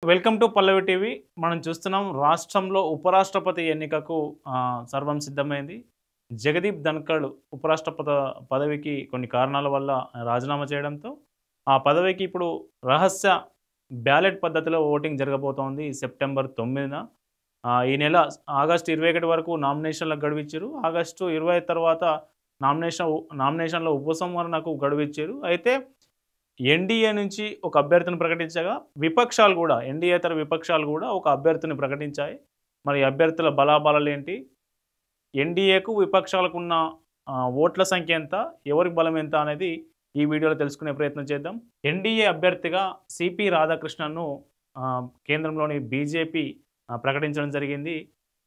Welcome to Pallavi TV. మనం చూస్తున్నాం రాష్ట్రంలో ఉపరాష్ట్రపతి ఎన్నికకు సర్వం సిద్ధమైంది. జగదీప్ ధన్కడ్ ఉపరాష్ట్రపతి పదవికి కొన్ని కారణాల వల్ల రాజీనామా చేయడంతో ఆ పదవికి ఇప్పుడు రహస్య బ్యాలెట్ పద్ధతిలో ఓటింగ్ జరగబోతోంది సెప్టెంబర్ 9న. ఈ నెల ఆగస్టు 21 వరకు నామినేషన్లకు గడువిచ్చారు. ఆగస్టు 20 తర్వాత నామినేషన్ల ఉపసంహరణకు గడువిచ్చారు. అయితే ఎన్డీఏ నుంచి ఒక అభ్యర్థిని ప్రకటించగా విపక్షాలు కూడా ఎన్డీఏతర విపక్షాలు కూడా ఒక అభ్యర్థిని ప్రకటించాయి. మరి అభ్యర్థుల బలాబలాలు ఏంటి, ఎన్డీఏకు విపక్షాలకు ఉన్న ఓట్ల సంఖ్య ఎంత, ఎవరికి బలం ఎంత అనేది ఈ వీడియోలో తెలుసుకునే ప్రయత్నం చేద్దాం. ఎన్డీఏ అభ్యర్థిగా సిపి రాధాకృష్ణన్ను కేంద్రంలోని బీజేపీ ప్రకటించడం జరిగింది.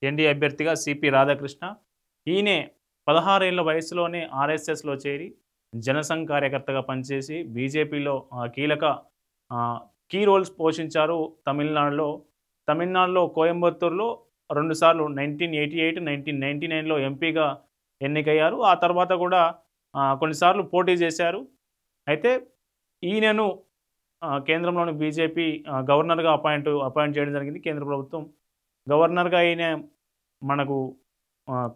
ఎన్డీఏ అభ్యర్థిగా సిపి రాధాకృష్ణ ఈయనే 16 ఏళ్ల వయసులోనే ఆర్ఎస్ఎస్లో చేరి జనసంఘ్ కార్యకర్తగా పనిచేసి బీజేపీలో కీ రోల్స్ పోషించారు. తమిళనాడులో కోయంబత్తూరులో 2 సార్లు 1988, 1999లో ఎంపీగా ఎన్నికయ్యారు. ఆ తర్వాత కూడా కొన్నిసార్లు పోటీ చేశారు. అయితే ఈయనను కేంద్రంలోని బీజేపీ గవర్నర్గా అపాయింట్ చేయడం జరిగింది. కేంద్ర ప్రభుత్వం గవర్నర్గా ఈయన మనకు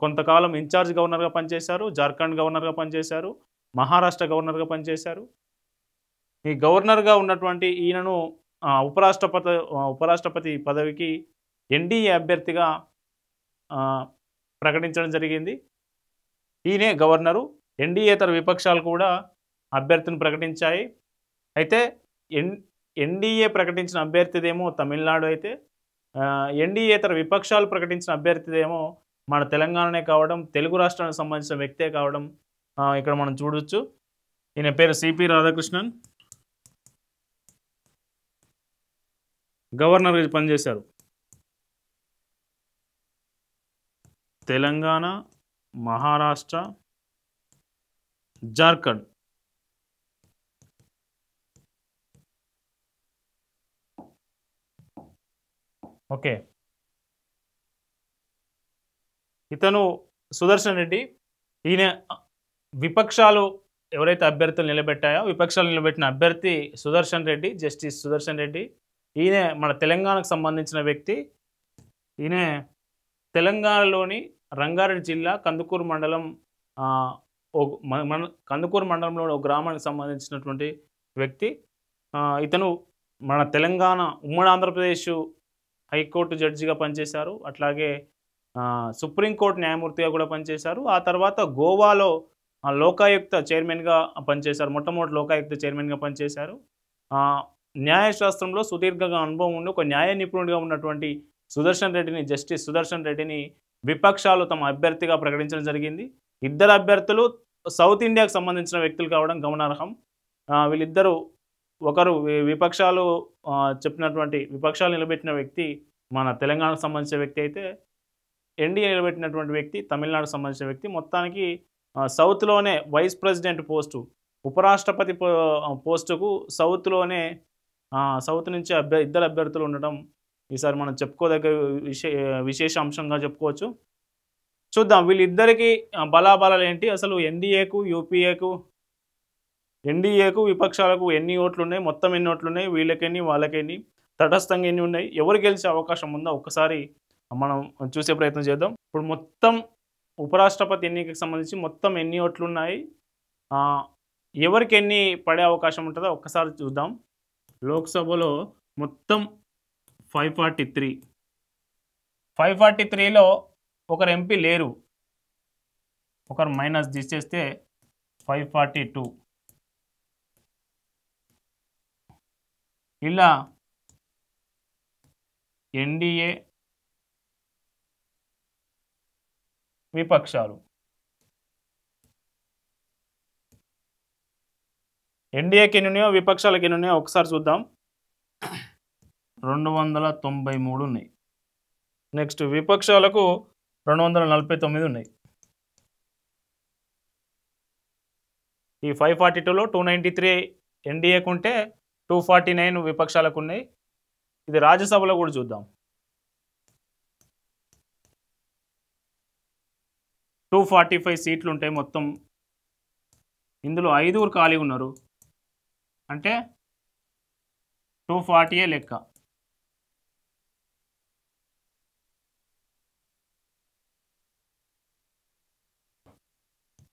కొంతకాలం ఇన్ఛార్జ్ గవర్నర్గా పనిచేశారు. జార్ఖండ్ గవర్నర్గా పనిచేశారు. మహారాష్ట్ర గవర్నర్గా పనిచేశారు. ఈ గవర్నర్గా ఉన్నటువంటి ఈయనను ఉపరాష్ట్రపతి పదవికి ఎన్డీఏ అభ్యర్థిగా ప్రకటించడం జరిగింది. ఈయనే గవర్నరు. ఎన్డీఏతర విపక్షాలు కూడా అభ్యర్థిని ప్రకటించాయి. అయితే ఎన్డీఏ ప్రకటించిన అభ్యర్థిదేమో తమిళనాడు అయితే ఎన్డీఏతర విపక్షాలు ప్రకటించిన అభ్యర్థిదేమో మన తెలంగాణనే కావడం, తెలుగు రాష్ట్రానికి సంబంధించిన వ్యక్తే కావడం ఇక్కడ మనం చూడొచ్చు. ఈయన పేరు సిపి రాధాకృష్ణన్, గవర్నర్గా పనిచేశారు. తెలంగాణ, మహారాష్ట్ర, జార్ఖండ్. ఓకే, ఇతను సుదర్శన్ రెడ్డి. ఈయన విపక్షాలు ఎవరైతే అభ్యర్థులు నిలబెట్టాయో విపక్షాలు నిలబెట్టిన అభ్యర్థి సుదర్శన్ రెడ్డి, జస్టిస్ సుదర్శన్ రెడ్డి. ఈయన మన తెలంగాణకు సంబంధించిన వ్యక్తి. ఈయన తెలంగాణలోని రంగారెడ్డి జిల్లా కందుకూరు మండలంలో ఒక గ్రామానికి సంబంధించినటువంటి వ్యక్తి. ఇతను మన తెలంగాణ ఉమ్మడి ఆంధ్రప్రదేశ్ హైకోర్టు జడ్జిగా పనిచేశారు. అట్లాగే సుప్రీంకోర్టు న్యాయమూర్తిగా కూడా పనిచేశారు. ఆ తర్వాత గోవాలో లోకాయుక్త చైర్మన్గా పనిచేశారు. మొట్టమొదటి లోకాయుక్త చైర్మన్గా పనిచేశారు. న్యాయశాస్త్రంలో సుదీర్ఘంగా అనుభవం ఉండి ఒక న్యాయ నిపుణుడిగా ఉన్నటువంటి జస్టిస్ సుదర్శన్ రెడ్డిని విపక్షాలు తమ అభ్యర్థిగా ప్రకటించడం జరిగింది. ఇద్దరు అభ్యర్థులు సౌత్ ఇండియాకు సంబంధించిన వ్యక్తులు కావడం గమనార్హం. వీళ్ళిద్దరూ ఒకరు విపక్షాలు నిలబెట్టిన వ్యక్తి మన తెలంగాణకు సంబంధించిన వ్యక్తి అయితే, ఎన్డీఏ నిలబెట్టినటువంటి వ్యక్తి తమిళనాడుకు సంబంధించిన వ్యక్తి. మొత్తానికి సౌత్లోనే వైస్ ప్రెసిడెంట్ పోస్టు, ఉపరాష్ట్రపతి పోస్టుకు సౌత్ నుంచి ఇద్దరు అభ్యర్థులు ఉండడం ఈసారి మనం చెప్పుకోదగ్గ విశేష అంశంగా చెప్పుకోవచ్చు. చూద్దాం వీళ్ళిద్దరికీ బలాబలాలు ఏంటి, అసలు ఎన్డీఏకు విపక్షాలకు ఎన్ని ఓట్లు ఉన్నాయి, మొత్తం ఎన్ని ఓట్లు ఉన్నాయి, వీళ్ళకెన్ని వాళ్ళకెన్ని, తటస్థంగా ఎన్ని ఉన్నాయి, ఎవరు గెలిచే అవకాశం ఉందో ఒక్కసారి మనం చూసే ప్రయత్నం చేద్దాం. ఇప్పుడు మొత్తం ఉపరాష్ట్రపతి ఎన్నికకి సంబంధించి మొత్తం ఎన్ని ఓట్లు ఉన్నాయి, ఎవరికి ఎన్ని పడే అవకాశం ఉంటుందో ఒక్కసారి చూద్దాం. లోక్సభలో మొత్తం 543లో ఒకరు ఎంపీ లేరు, ఒకరు మైనస్ తీసేస్తే 542. ఇలా ఎన్డీఏ విపక్షాలు, ఎన్డీఏకి ఎన్ని ఉన్నాయో విపక్షాలకు ఎన్ని ఉన్నాయో ఒకసారి చూద్దాం. 293 ఉన్నాయి. నెక్స్ట్ విపక్షాలకు 249 ఉన్నాయి. ఈ 542లో 293 ఎన్డీఏకు ఉంటే 249 విపక్షాలకు ఉన్నాయి. ఇది రాజ్యసభలో కూడా చూద్దాం. 245 సీట్లు ఉంటాయి మొత్తం. ఇందులో 5 ఖాళీ ఉన్నారు. అంటే 240 లెక్క.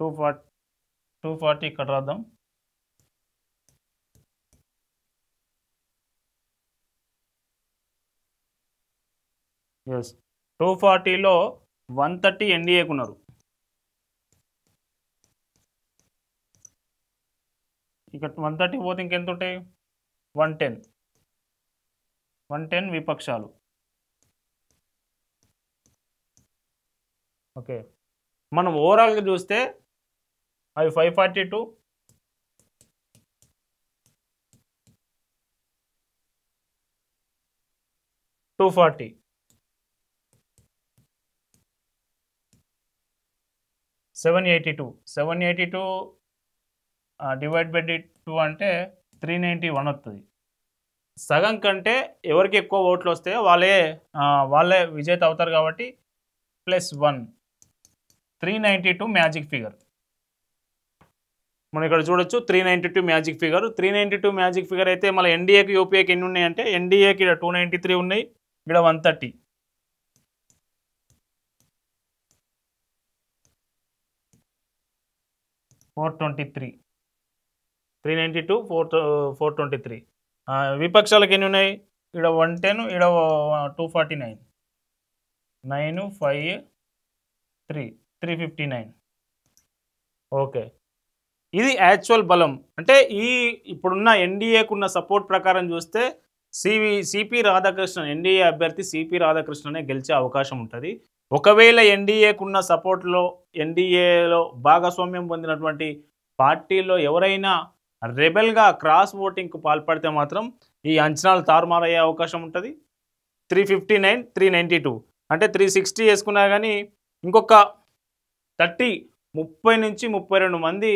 240 ఇక్కడ రాద్దాం. ఎస్ 240లో 130 ఎన్డీఏకు ఉన్నారు. ఇక 130 పోతే ఇంకెంత ఉంటాయి? 110 విపక్షాలు. ఓకే, మనం ఓవరాల్గా చూస్తే అవి 542, 240, 782 డివైడ్ బై 2 అంటే 391 వస్తుంది. సగం కంటే ఎవరికి ఎక్కువ ఓట్లు వస్తాయో వాళ్ళే విజేత అవుతారు కాబట్టి +1 392 మ్యాజిక్ ఫిగర్. మనం ఇక్కడ చూడొచ్చు 392 మ్యాజిక్ ఫిగర్. 392 మ్యాజిక్ ఫిగర్ అయితే మళ్ళీ ఎన్డీఏకి యూపీఏకి ఎన్ని ఉన్నాయంటే ఎన్డీఏకి ఇక్కడ 293 ఉన్నాయి, ఇక్కడ 130. $423, 392 423. విపక్షాలకు ఎన్ని ఉన్నాయి? ఇక్కడ 110, ఇక్కడ 249, 9 5 3 359. ఓకే, ఇది యాక్చువల్ బలం. అంటే ఇప్పుడున్న ఎన్డీఏకు ఉన్న సపోర్ట్ ప్రకారం చూస్తే సిపి రాధాకృష్ణన్, ఎన్డీఏ అభ్యర్థి సిపి రాధాకృష్ణనే గెలిచే అవకాశం ఉంటుంది. ఒకవేళ ఎన్డీఏకున్న సపోర్ట్లో ఎన్డీఏలో భాగస్వామ్యం పొందినటువంటి పార్టీల్లో ఎవరైనా రెబెల్గా క్రాస్ ఓటింగ్కు పాల్పడితే మాత్రం ఈ అంచనాలు తారుమారయ్యే అవకాశం ఉంటుంది. 359, 392 అంటే 360 వేసుకున్నా కానీ ఇంకొక 30 నుంచి 32 మంది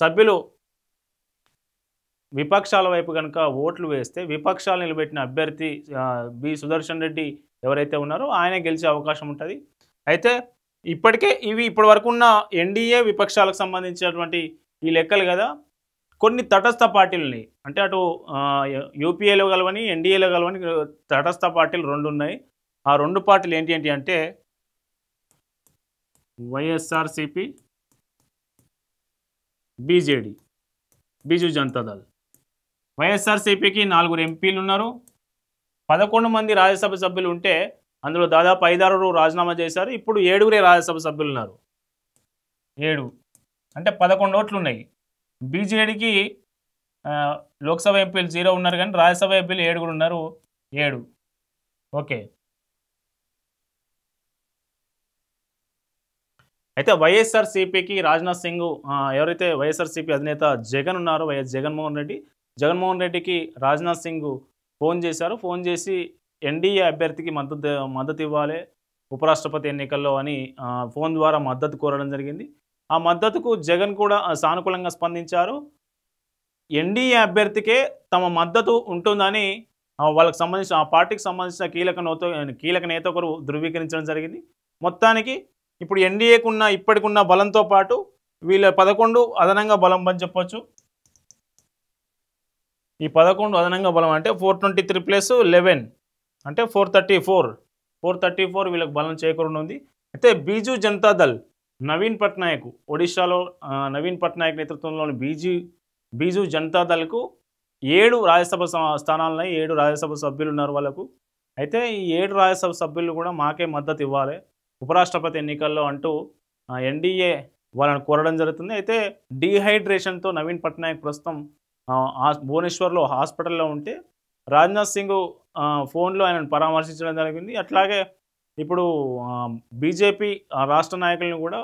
సభ్యులు విపక్షాల వైపు కనుక ఓట్లు వేస్తే విపక్షాలు నిలబెట్టిన అభ్యర్థి బి సుదర్శన్ రెడ్డి ఎవరైతే ఉన్నారో ఆయన గెలిచే అవకాశం ఉంటుంది. అయితే ఇప్పటికే ఇప్పటి వరకు ఉన్న ఎన్డీఏ విపక్షాలకు సంబంధించినటువంటి ఈ లెక్కలు కదా, కొన్ని తటస్థ పార్టీలని అంటే అటు యూపీఏలో కలవని ఎన్డీఏలో కలవని తటస్థ పార్టీలు 2 ఉన్నాయి. ఆ 2 పార్టీలు ఏంటి అంటే వైఎస్ఆర్సిపి, బీజేడీ, బిజు జనతాదళ్. వైఎస్ఆర్సిపికి 4 ఎంపీలు ఉన్నారు, 11 మంది రాజ్యసభ సభ్యులు ఉంటే అందులో దాదాపు 5-6 రాజీనామా చేశారు. ఇప్పుడు 7 రాజ్యసభ సభ్యులు ఉన్నారు. 7 అంటే 11 ఓట్లు ఉన్నాయి. బీజేడీకి లోక్సభ ఎంపీలు 0 ఉన్నారు కానీ రాజ్యసభ ఎంపీలు 7 ఉన్నారు. 7. ఓకే, అయితే వైఎస్ఆర్సీపీకి రాజ్నాథ్ సింగ్ ఎవరైతే వైఎస్ఆర్సీపీ అధినేత జగన్ ఉన్నారో జగన్మోహన్ రెడ్డికి రాజ్నాథ్ సింగ్ ఫోన్ చేశారు. ఫోన్ చేసి ఎన్డీఏ అభ్యర్థికి మద్దతు ఇవ్వాలి ఉపరాష్ట్రపతి ఎన్నికల్లో అని ఫోన్ ద్వారా మద్దతు కోరడం జరిగింది. ఆ మద్దతుకు జగన్ కూడా సానుకూలంగా స్పందించారు. ఎన్డీఏ అభ్యర్థికే తమ మద్దతు ఉంటుందని వాళ్ళకి సంబంధించిన ఆ పార్టీకి సంబంధించిన కీలక నేత ఒకరు ధృవీకరించడం జరిగింది. మొత్తానికి ఇప్పుడు ఎన్డీఏకున్న ఇప్పటికున్న బలంతో పాటు వీళ్ళ 11 అదనంగా బలం అని చెప్పొచ్చు. ఈ 11 అదనంగా బలం అంటే 423 + 11 అంటే 434 వీళ్ళకి బలం చేకూరనుంది. అయితే బిజు జనతాదళ్ నవీన్ పట్నాయక్, ఒడిశాలో నవీన్ పట్నాయక్ నేతృత్వంలోని బిజు జనతాదళ్కు 7 రాజ్యసభ స్థానాలున్నాయి, 7 రాజ్యసభ సభ్యులు ఉన్నారు వాళ్ళకు. అయితే ఈ 7 రాజ్యసభ సభ్యులు కూడా మాకే మద్దతు ఇవ్వాలి ఉపరాష్ట్రపతి ఎన్నికల్లో అంటూ ఎన్డీఏ వాళ్ళని కోరడం జరుగుతుంది. అయితే డీహైడ్రేషన్తో నవీన్ పట్నాయక్ ప్రస్తుతం భువనేశ్వర్లో హాస్పిటల్లో ఉంటే రాజ్నాథ్ సింగ్ ఫోన్లో ఆయనను పరామర్శించడం జరిగింది. అట్లాగే ఇప్పుడు బీజేపీ రాష్ట్ర నాయకులను కూడా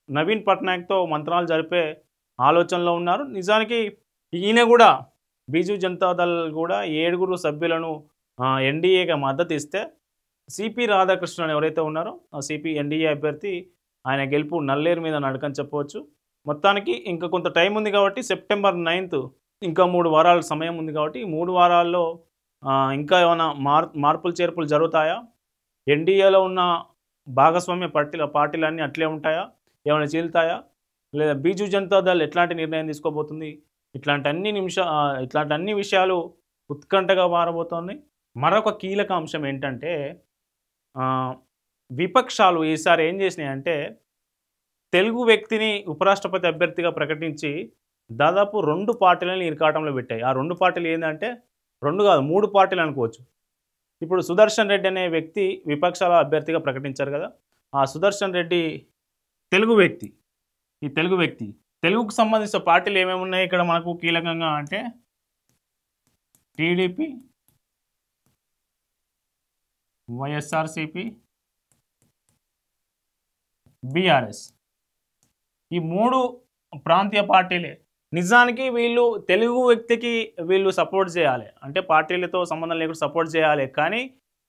నవీన్ పట్నాయక్తో మంత్రాలు జరిపే ఆలోచనలో ఉన్నారు. నిజానికి ఈయన కూడా బిజు జనతాదళ్ కూడా 7 సభ్యులను ఎన్డీఏగా మద్దతు ఇస్తే సిపి రాధాకృష్ణన్ ఎవరైతే ఉన్నారో ఆ సిపి ఎన్డీఏ అభ్యర్థి ఆయన గెలుపు నల్లేరు మీద నడకని చెప్పవచ్చు. మొత్తానికి ఇంకా కొంత టైం ఉంది కాబట్టి సెప్టెంబర్ 9th ఇంకా 3 వారాల సమయం ఉంది కాబట్టి 3 వారాల్లో ఇంకా ఏమైనా మార్పులు చేర్పులు జరుగుతాయా, ఎన్డీఏలో ఉన్న భాగస్వామ్య పార్టీలన్నీ అట్లే ఉంటాయా, ఏమైనా చీలుతాయా, లేదా బిజు జనతాదళ్ ఎట్లాంటి నిర్ణయం తీసుకోబోతుంది, ఇట్లాంటి అన్ని విషయాలు ఉత్కంఠగా మారబోతోంది. మరొక కీలక అంశం ఏంటంటే విపక్షాలు ఈసారి ఏం చేసినాయంటే తెలుగు వ్యక్తిని ఉపరాష్ట్రపతి అభ్యర్థిగా ప్రకటించి దాదాపు 2 పార్టీలను ఇరకాటంలో పెట్టాయి. ఆ 2 పార్టీలు ఏందంటే 2 కాదు 3 పార్టీలు అనుకోవచ్చు. ఇప్పుడు సుదర్శన్ రెడ్డి అనే వ్యక్తి విపక్షాల అభ్యర్థిగా ప్రకటించారు కదా! ఆ సుదర్శన్ రెడ్డి తెలుగు వ్యక్తి. ఈ తెలుగు వ్యక్తి. తెలుగుకు సంబంధించిన పార్టీలు ఏమేమి ఉన్నాయి ఇక్కడ మనకు కీలకంగా అంటే టీడీపీ, వైఎస్ఆర్సీపీ, బీఆర్ఎస్. ఈ 3 ప్రాంతీయ పార్టీలే. నిజానికి వీళ్ళు తెలుగు వ్యక్తికి వీళ్ళు సపోర్ట్ చేయాలి. అంటే పార్టీలతో సంబంధం లేకుండా సపోర్ట్ చేయాలి. కానీ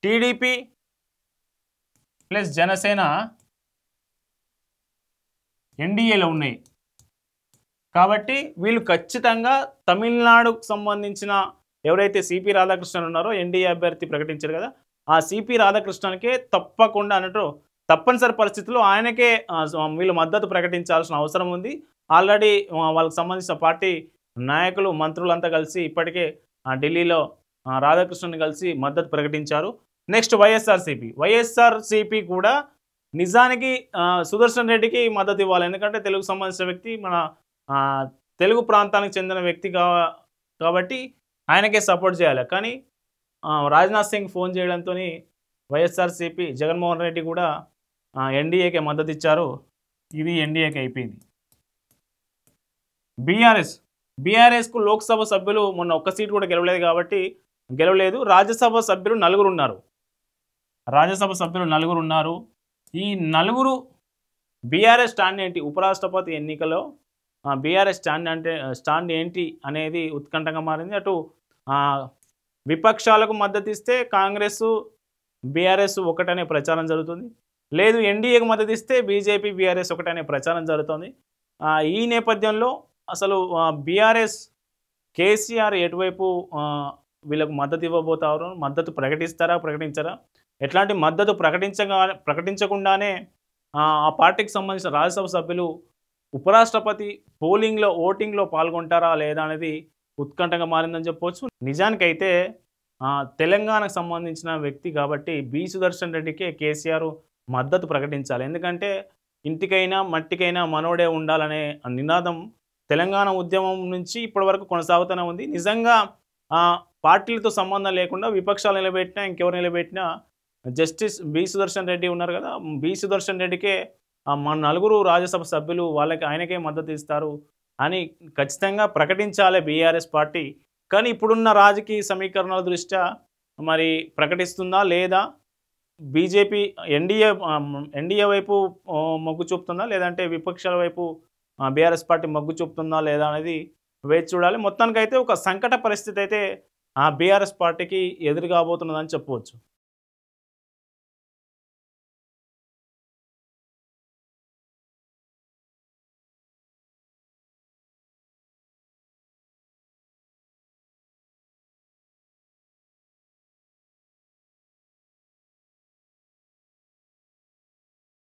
టీడీపీ ప్లస్ జనసేన ఎన్డీఏలో ఉన్నాయి. కాబట్టి వీళ్ళు ఖచ్చితంగా తమిళనాడుకు సంబంధించిన ఎవరైతే సిపి రాధాకృష్ణన్ ఉన్నారో ఎన్డీఏ అభ్యర్థి ప్రకటించారు కదా, ఆ సిపి రాధాకృష్ణన్కే తప్పకుండా అన్నట్టు తప్పనిసరి పరిస్థితుల్లో ఆయనకే వీళ్ళు మద్దతు ప్రకటించాల్సిన అవసరం ఉంది. ఆల్రెడీ వాళ్ళకి సంబంధించిన పార్టీ నాయకులు మంత్రులంతా కలిసి ఇప్పటికే ఢిల్లీలో రాధాకృష్ణన్ కలిసి మద్దతు ప్రకటించారు. నెక్స్ట్ వైఎస్ఆర్సీపీ కూడా నిజానికి సుదర్శన్ రెడ్డికి మద్దతు ఇవ్వాలి. ఎందుకంటే తెలుగుకు సంబంధించిన వ్యక్తి, మన తెలుగు ప్రాంతానికి చెందిన వ్యక్తి కాబట్టి ఆయనకే సపోర్ట్ చేయాలి. కానీ రాజ్నాథ్ సింగ్ ఫోన్ చేయడంతో వైఎస్ఆర్సీపీ జగన్మోహన్ రెడ్డి కూడా ఎన్డీఏకే మద్దతు ఇచ్చారు. ఇది ఎన్డీఏకి అయిపోయింది. బీఆర్ఎస్కు లోక్సభ సభ్యులు మొన్న ఒక్క సీటు కూడా గెలవలేదు. రాజ్యసభ సభ్యులు 4 ఉన్నారు. ఈ 4 బీఆర్ఎస్ స్టాండ్ ఏంటి, ఉపరాష్ట్రపతి ఎన్నికలో బీఆర్ఎస్ స్టాండ్ ఏంటి అనేది ఉత్కంఠంగా మారింది. అటు విపక్షాలకు మద్దతు ఇస్తే కాంగ్రెస్ బీఆర్ఎస్ ఒకటనే ప్రచారం జరుగుతుంది. లేదు ఎన్డీఏకు మద్దతు ఇస్తే బీజేపీ బీఆర్ఎస్ ఒకటనే ప్రచారం జరుగుతుంది. ఈ నేపథ్యంలో అసలు బీఆర్ఎస్ కేసీఆర్ ఎటువైపు వీళ్ళకు మద్దతు ఇవ్వబోతారు, మద్దతు ప్రకటించరా, ఎట్లాంటి మద్దతు ప్రకటించకుండానే ఆ పార్టీకి సంబంధించిన రాజ్యసభ సభ్యులు ఉపరాష్ట్రపతి ఓటింగ్లో పాల్గొంటారా లేదా అనేది ఉత్కంఠంగా మారిందని చెప్పవచ్చు. నిజానికైతే తెలంగాణకు సంబంధించిన వ్యక్తి కాబట్టి బి సుదర్శన్ రెడ్డికే కేసీఆర్ మద్దతు ప్రకటించాలి. ఎందుకంటే ఇంటికైనా మట్టికైనా మనోడే ఉండాలనే నినాదం తెలంగాణ ఉద్యమం నుంచి ఇప్పటి వరకు కొనసాగుతూనే ఉంది. నిజంగా పార్టీలతో సంబంధం లేకుండా విపక్షాలు నిలబెట్టినా ఇంకెవరు నిలబెట్టినా జస్టిస్ బి సుదర్శన్ రెడ్డి ఉన్నారు కదా, బి సుదర్శన్ రెడ్డికే మన 4 రాజ్యసభ సభ్యులు ఆయనకే మద్దతు ఇస్తారు అని ఖచ్చితంగా ప్రకటించాలి బీఆర్ఎస్ పార్టీ. కానీ ఇప్పుడున్న రాజకీయ సమీకరణల దృష్ట్యా మరి ప్రకటిస్తుందా లేదా, బీజేపీ ఎన్డీఏ వైపు మొగ్గు చూపుతుందా లేదంటే విపక్షాల వైపు బీఆర్ఎస్ పార్టీ మొగ్గు చూపుతుందా లేదా అనేది వేచి చూడాలి. మొత్తానికైతే ఒక సంకట పరిస్థితి అయితే బీఆర్ఎస్ పార్టీకి ఎదురు కాబోతున్నదని చెప్పవచ్చు.